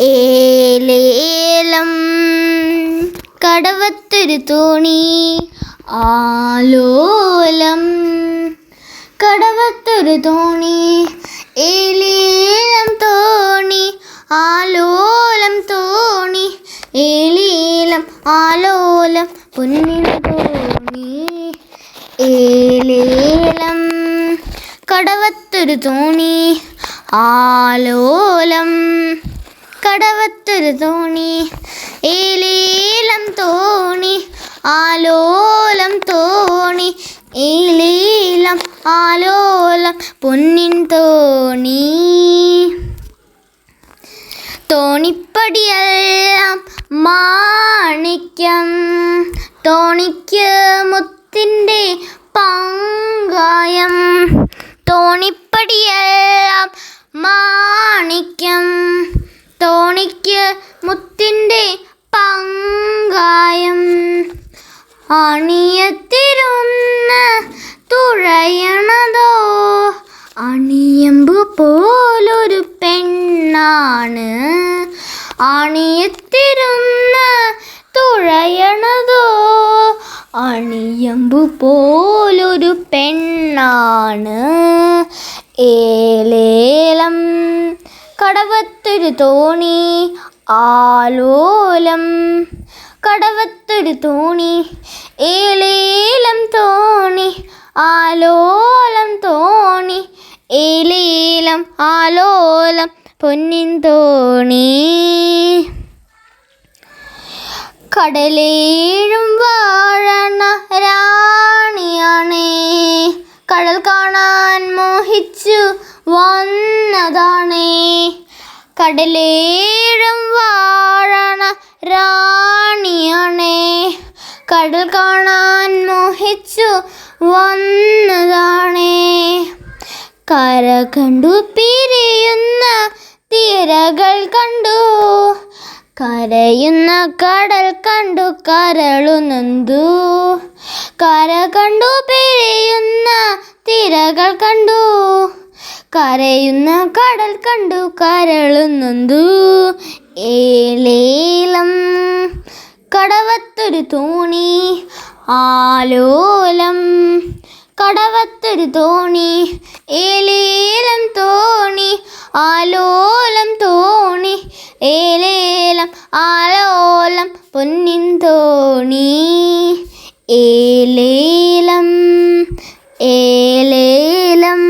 ഏലേലം കടവത്തൊരു തോണി ആലോലം കടവത്തൊരു തോണി ഏലേലം തോണി ആലോലം തോണി ഏലേലം ആലോലം പൊന്നിൻ തോണി ഏലേലം കടവത്തൊരു തോണി ആലോലം കടവത്തൊരു തോണി ഏലേലം തോണി ആലോലം തോണി ഏലേലം ആലോലം പൊന്നിൻ തോണി തോണിപ്പടിയെല്ലാം മാണിക്യം തോണിക്ക് മുത്തിൻ്റെ പങ്കായം തോണിപ്പടിയെല്ലാം മാണിക്യം തോണിക്ക് മുത്തിൻ്റെ പങ്കായം അണിയത്തിരുന്ന് തുഴയണതോ അണിയമ്പു പോലൊരു പെണ്ണാണ് അണിയത്തിരുന്ന് തുഴയണതോ അണിയമ്പു പോലൊരു പെണ്ണാണ് ഏലേലം കടവത്തൊരു തോണി ആലോലം കടവത്തൊരു തോണി ഏലേലം തോണി ആലോലം തോണി ഏലേലം ആലോലം പൊന്നിൻ തോണി കടലേഴും വാഴണ റാണിയാണേ കടൽ കാണാൻ മോഹിച്ചു വന്നതാണേ കടലേഴും വാഴണ റാണിയാണേ കടൽ കാണാൻ മോഹിച്ചു വന്നതാണേ കര കണ്ടു പിരിയുന്ന തിരകൾ കണ്ടു കരയുന്ന കടൽ കണ്ടു കരളുനൊന്തു കര കണ്ടു പിരിയുന്ന തിരകൾ കണ്ടു കരയുന്ന കടൽ കണ്ടു കരളുനൊന്തു ഏലേലം കടവത്തൊരു തോണി ആലോലം കടവത്തൊരു തോണി ഏലേലം തോണി ആലോലം തോണി ഏലേലം ആലോലം പൊന്നിൻ തോണി ഏലേലം ഏലേലം